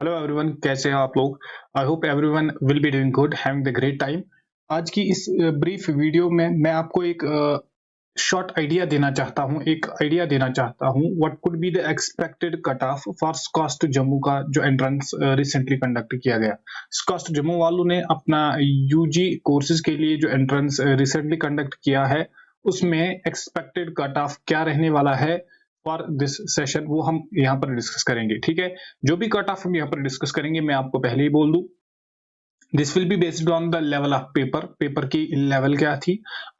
Hello everyone, कैसे हैं आप लोग। I hope everyone will be doing good, having the great time. आज की इस ब्रीफ वीडियो में मैं आपको एक शॉर्ट आइडिया देना चाहता हूं, what could be the expected cut off for SKUAST Jammu का जो एंट्रेंस रिसेंटली कंडक्ट किया गया। स्कॉस्ट जम्मू वालों ने अपना यूजी कोर्सेज के लिए जो एंट्रेंस रिसेंटली कंडक्ट किया है, उसमें एक्सपेक्टेड कट ऑफ क्या रहने वाला है फॉर दिस सेशन, वो हम यहाँ पर डिस्कस करेंगे। ठीक है, जो भी कट ऑफ हम यहाँ पर डिस्कस करेंगे मैं आपको पहले ही बोल दूं, this will be based on the level of paper की लेवल क्या थी।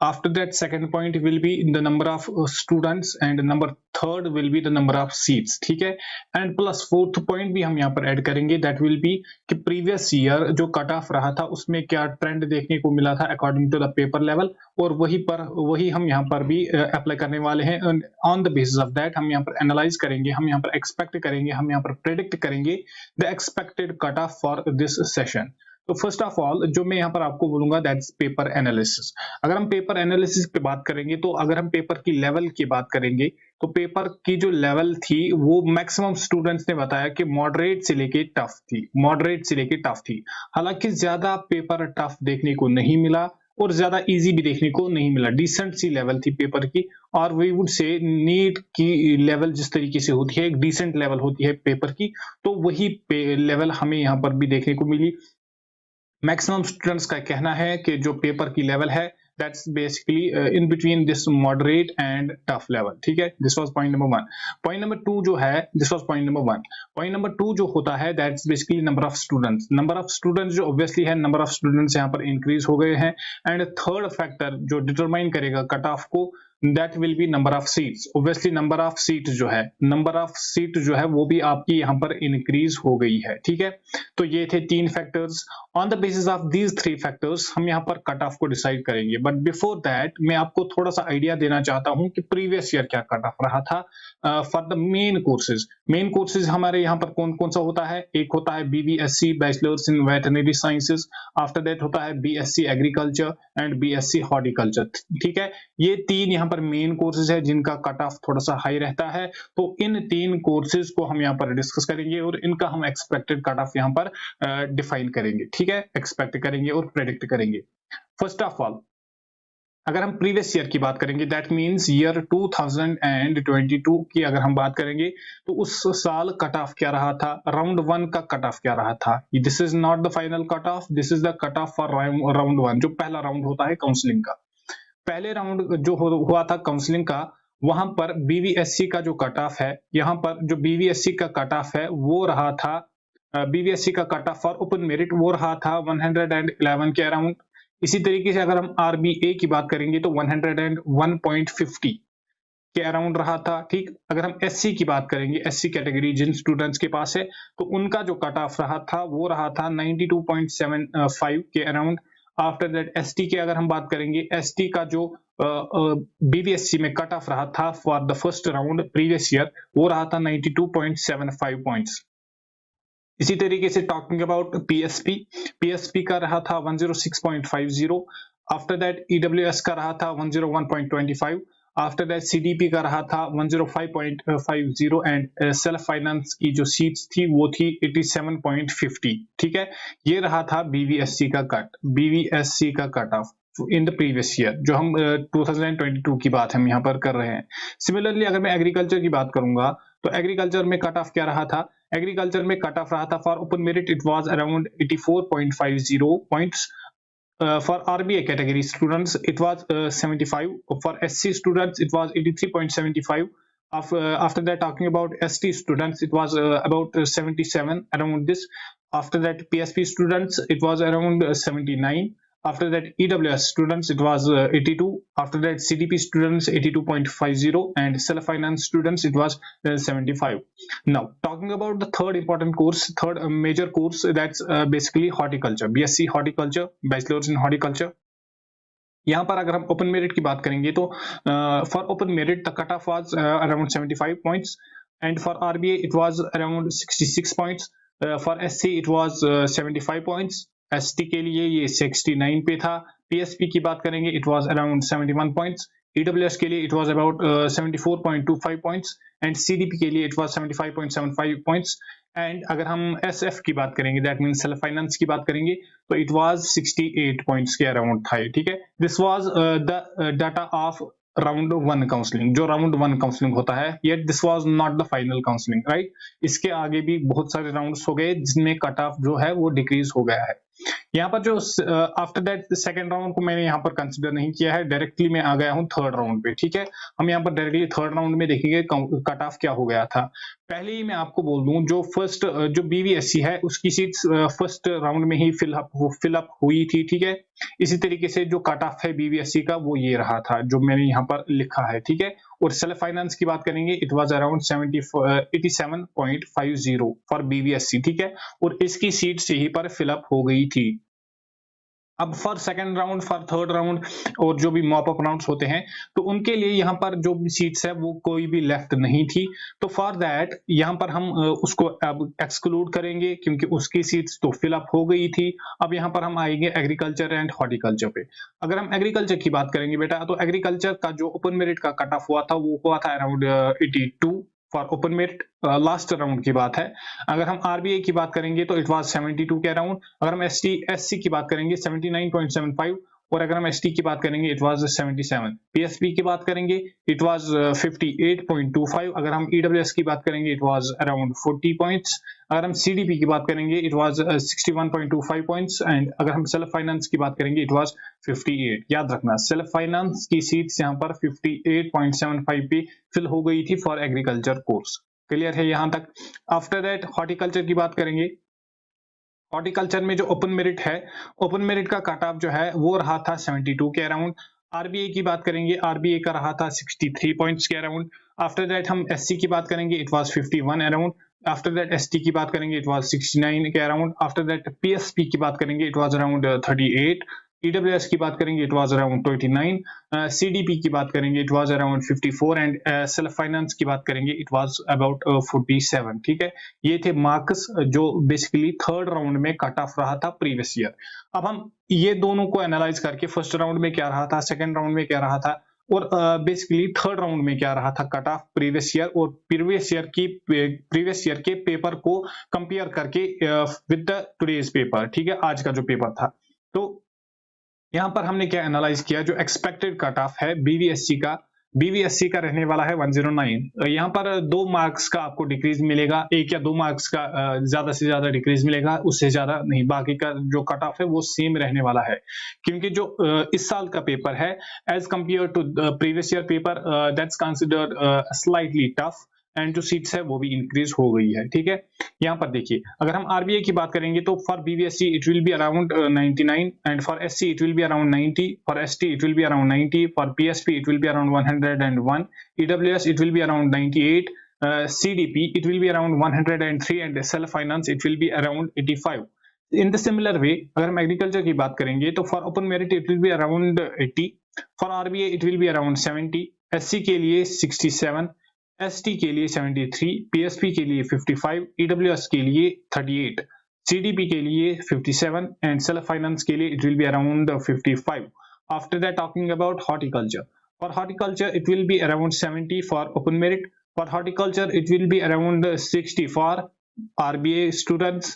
After that second point will be the number of students and number third will be the number of seats. ठीक है, एंड प्लस फोर्थ पॉइंट भी हम यहाँ पर add करेंगे, दैट विल बी कि प्रीवियस ईयर जो कट ऑफ रहा था उसमें क्या ट्रेंड देखने को मिला था according to the paper level, और वही हम यहाँ पर भी अप्लाई करने वाले हैं। On the basis of that हम यहाँ पर एनालाइज करेंगे, हम यहाँ पर एक्सपेक्ट करेंगे, हम यहाँ पर प्रेडिक्ट करेंगे the expected cut off for this session. तो फर्स्ट ऑफ ऑल जो मैं यहाँ पर आपको बोलूंगा दैट्स पेपर एनालिसिस। अगर हम पेपर एनालिसिस पे बात करेंगे, तो अगर हम पेपर की लेवल की बात करेंगे, तो पेपर की जो लेवल थी वो मैक्सिमम स्टूडेंट्स ने बताया कि मॉडरेट से लेके टफ थी। हालांकि ज्यादा पेपर टफ देखने को नहीं मिला और ज्यादा इजी भी देखने को नहीं मिला, डिसेंट सी लेवल थी पेपर की। और वी वुड से नीट की लेवल जिस तरीके से होती है, एक डिसेंट लेवल होती है पेपर की, तो वही लेवल हमें यहाँ पर भी देखने को मिली। मैक्सिमम स्टूडेंट्स का कहना है कि जो पेपर की लेवल है that's basically in between this moderate and tough level. ठीक है, this was point number one. Point number two जो है, this was point number one. Point number two जो होता है that's basically number of students जो obviously है, number of students यहाँ पर इंक्रीज हो गए हैं। एंड थर्ड फैक्टर जो डिटरमाइन करेगा कट ऑफ को, that will B number of seats. Obviously number of seat जो है वो भी आपकी यहाँ पर इंक्रीज हो गई है। ठीक है, तो ये थे तीन factors. On the basis of these three factors हम यहाँ पर कट ऑफ को डिसाइड करेंगे, बट बिफोर दैट मैं आपको थोड़ा सा आइडिया देना चाहता हूँ कि प्रीवियस ईयर क्या कट ऑफ रहा था फॉर द मेन कोर्सेज हमारे यहाँ पर कौन कौन सा होता है। एक होता है BVSC bachelors in veterinary sciences, after that होता है BSc agriculture and BSc horticulture. ठीक है, ये तीन यहाँ पर मेन कोर्सेज है जिनका कट ऑफ थोड़ा सा हाई रहता है। तो इन तीन कोर्सेज को हम यहाँ पर डिस्कस करेंगे और इनका हम एक्सपेक्टेड कट ऑफ यहाँ पर डिफाइन करेंगे। ठीक है, एक्सपेक्ट करेंगे और प्रेडिक्ट करेंगे। फर्स्ट ऑफ ऑल अगर हम प्रीवियस ईयर की बात करेंगे, दैट मींस ईयर 2022 की अगर हम बात करेंगे, तो उस साल कट ऑफ क्या रहा था, राउंड वन का कट ऑफ क्या रहा था। This is not the final cut off, this is the cut off for round one, जो पहला राउंड होता है काउंसलिंग का। पहले राउंड जो हुआ था काउंसलिंग का, वहां पर BVSC का जो कट ऑफ है, यहाँ पर जो BVSC का कट ऑफ है वो रहा था, BVSC का cut off for open merit वो रहा था 111 के अराउंड। इसी तरीके से अगर हम RBA की बात करेंगे तो 101.50 के अराउंड रहा था। ठीक, अगर हम SC की बात करेंगे, SC कैटेगरी जिन स्टूडेंट्स के पास है, तो उनका जो कट ऑफ रहा था वो रहा था 92.75 के अराउंड। आफ्टर दैट ST की अगर हम बात करेंगे, ST का जो BVSC में कट ऑफ रहा था for the first round previous year, वो रहा था 92.75 पॉइंट्स। इसी तरीके से टॉकिंग अबाउट PSP का रहा था 106.50। आफ्टर दैट EWS का रहा था 101.25। आफ्टर दैट CDP का रहा था 105.50 एंड सेल्फ फाइनेंस की जो सीट्स थी वो थी 87.50। ठीक है, ये रहा था BVSC का cut off in the previous year, जो हम 2022 की बात हम यहाँ पर कर रहे हैं। सिमिलरली अगर मैं एग्रीकल्चर की बात करूंगा, तो एग्रीकल्चर में कट ऑफ क्या रहा था, एग्रीकल्चर में कट ऑफ रहा था for open merit it was around 84.50 points. For RBA category students it was 75, for SC students it was 83.75. After that, talking about ST students, it was about 77 around this. After that, PSP students it was around 79. After that, EWS students it was 82. After that, CDP students 82.50 and self finance students it was 75. Now talking about the third major course, that's basically horticulture, BSc horticulture, bachelor's in horticulture. यहाँ पर अगर हम open merit की बात करेंगे, तो for open merit the cut off was around 75 points and for RBA it was around 66 points. For SC it was 75 points, ST के लिए ये 69 पे था। PSP की बात करेंगे, it was around 71 points EWS के लिए it was about 74.25 points and CDP के लिए इट वाज 75.75 पॉइंट्स। एंड अगर हम SF की बात करेंगे, दैट मींस सेल्फ फाइनेंस की बात करेंगे, तो इट वाज 68 पॉइंट्स के अराउंड था, ठीक है। This was the data of round 1 counselling, जो राउंड 1 काउंसलिंग होता है, yet this was not the final counselling, right. इसके आगे भी बहुत सारे राउंड्स हो गए जिनमें कट ऑफ जो है वो डिक्रीज हो गया है। यहाँ पर जो आफ्टर दैट सेकंड राउंड को मैंने यहाँ पर कंसिडर नहीं किया है, डायरेक्टली मैं आ गया हूँ थर्ड राउंड पे, ठीक है। हम यहाँ पर डायरेक्टली थर्ड राउंड में देखेंगे कट ऑफ क्या हो गया था। पहले ही मैं आपको बोल दूं, जो फर्स्ट जो BVSC है उसकी सीट्स फर्स्ट राउंड में ही फिल अप हुई थी, ठीक है। इसी तरीके से जो कट ऑफ है BVSC का वो ये रहा था जो मैंने यहाँ पर लिखा है, ठीक है। और सेल्फ फाइनेंस की बात करेंगे, it was around 87.50 for BVSC, ठीक है। और इसकी सीट्स यहीं पर फिलअप हो गई थी। अब for second round, for third round और जो भी मॉप अप राउंड्स होते हैं, तो उनके लिए यहाँ पर जो भी सीट्स है वो कोई भी लेफ्ट नहीं थी। तो फॉर दैट यहाँ पर हम उसको अब एक्सक्लूड करेंगे क्योंकि उसकी सीट्स तो फिल अप हो गई थी। अब यहाँ पर हम आएंगे एग्रीकल्चर एंड हॉर्टिकल्चर पे। अगर हम एग्रीकल्चर की बात करेंगे बेटा, तो एग्रीकल्चर का जो ओपन मेरिट का कट ऑफ हुआ था वो हुआ था around 82 for open merit, last round की बात है। अगर हम RBI की बात करेंगे तो इट वाज 72 के अराउंड। अगर हम SC की बात करेंगे 79.75, और अगर हम ST की बात करेंगे इट वाज 77। PSP की बात करेंगे इट वाज 58.25। अगर हम EWS की बात करेंगे इट वाज अराउंड 40 पॉइंट्स। अगर हम CDP की बात करेंगे इट वाज 61.25 पॉइंट्स। एंड अगर हम सेल्फ फाइनेंस की बात करेंगे इट वाज 58। याद रखना, सेल्फ फाइनेंस की सीट्स यहाँ पर 58.75 पे फिल हो गई थी फॉर एग्रीकल्चर कोर्स। क्लियर है यहाँ तक। आफ्टर दैट हॉर्टिकल्चर की बात करेंगे। हॉर्टिकल्चर में जो ओपन मेरिट है, ओपन मेरिट का कट ऑफ जो है वो रहा था 72 के अराउंड। RBI की बात करेंगे, RBI का रहा था 63 पॉइंट्स के अराउंड। आफ्टर दैट हम SC की बात करेंगे, it was 51 around. After that ST की बात करेंगे, इट वाज 69 के अराउंड। आफ्टर दैट PSP की बात करेंगे, इट वाज अराउंड 38। EWS की बात करेंगे, इट वाज अराउंड 29। CDP की बात करेंगे, it was around 54। And self finance की बात करेंगे, इट वाज अबाउट 47, ठीक है। ये थे मार्क्स जो बेसिकली थर्ड राउंड में कट ऑफ रहा था प्रीवियस ईयर। अब हम ये दोनों को एनालाइज करके फर्स्ट राउंड में क्या रहा था, सेकंड राउंड में क्या रहा था, और बेसिकली थर्ड राउंड में क्या रहा था कट ऑफ प्रीवियस ईयर, और प्रीवियस ईयर के पेपर को कंपेयर करके विद द टुडेज पेपर, ठीक है, आज का जो पेपर था। तो यहाँ पर हमने क्या एनालाइज किया, जो एक्सपेक्टेड कट ऑफ है BVSC का रहने वाला है 109। यहाँ पर 2 मार्क्स का आपको डिक्रीज मिलेगा, 1 या 2 मार्क्स का ज्यादा से ज्यादा डिक्रीज मिलेगा, उससे ज्यादा नहीं। बाकी का जो कट ऑफ है वो सेम रहने वाला है, क्योंकि जो इस साल का पेपर है as compare to previous year paper, that's considered slightly tough, and जो सीट्स है वो भी इंक्रीज हो गई है, ठीक है। यहाँ पर देखिए, अगर हम RBI की बात करेंगे तो for BVSC it will be around 99, and for SC it will be around 90, for ST it will be around 90, for PSP it will be around 101, EWS it will be around 98, CDP it will be around 103, and self finance it will be around 85. In the similar way, अगर हम agriculture की बात करेंगे तो for open merit it will be around 80, for RBI it will be around 70, SC के लिए 67, ST के लिए 73, PSP के लिए 55, EWS के लिए 38, CDP के लिए 57, and self finance के लिए it will be around 55. After that, talking about horticulture. For horticulture, it will be around 70 for open merit. For horticulture, it will be around 60 for RBI students.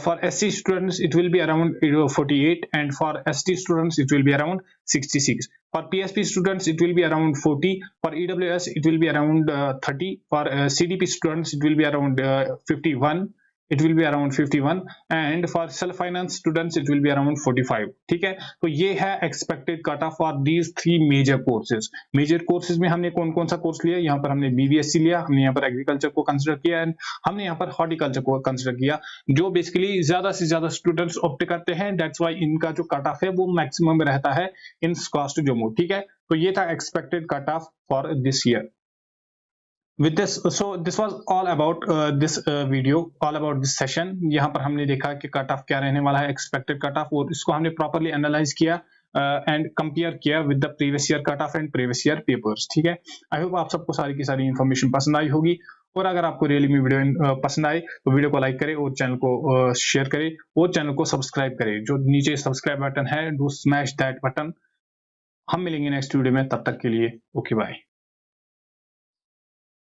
For SC students, it will be around 48, and for ST students, it will be around 66. For PSP students, it will be around 40. For EWS, it will be around 30. For CDP students, it will be around 51. It will be around 51, and for self finance students it will be around 45. ठीक है, तो ये है expected cut off for these 3 major courses. Major courses में हमने कौन कौन सा कोर्स लिया, यहाँ पर हमने BVSC लिया, हमने यहाँ पर एग्रीकल्चर को कंसिडर किया, एंड हमने यहाँ पर हॉर्टिकल्चर को कंसिडर किया, जो बेसिकली ज्यादा से ज्यादा स्टूडेंट्स ऑप्ट करते हैं। दैट्स वाई इनका जो कट ऑफ है वो मैक्सिमम रहता है इन स्कॉस्ट जम्मू, ठीक है। तो ये था expected cut off for this year. With this, so this was all about this video, all about this session. यहाँ पर हमने देखा कि कट ऑफ क्या रहने वाला है, एक्सपेक्टेड कट ऑफ, और इसको हमने प्रॉपरली एनालाइज किया एंड कंपेयर किया with the previous year cut off and previous year papers, ठीक है। आई होप आप सबको सारी की सारी इन्फॉर्मेशन पसंद आई होगी, और अगर आपको रियली में वीडियो पसंद आए तो वीडियो को लाइक करें और चैनल को शेयर करें और चैनल को सब्सक्राइब करें। जो नीचे सब्सक्राइब बटन है, डू स्मैश दैट बटन। हम मिलेंगे नेक्स्ट वीडियो में, तब तक के लिए ओके बाय।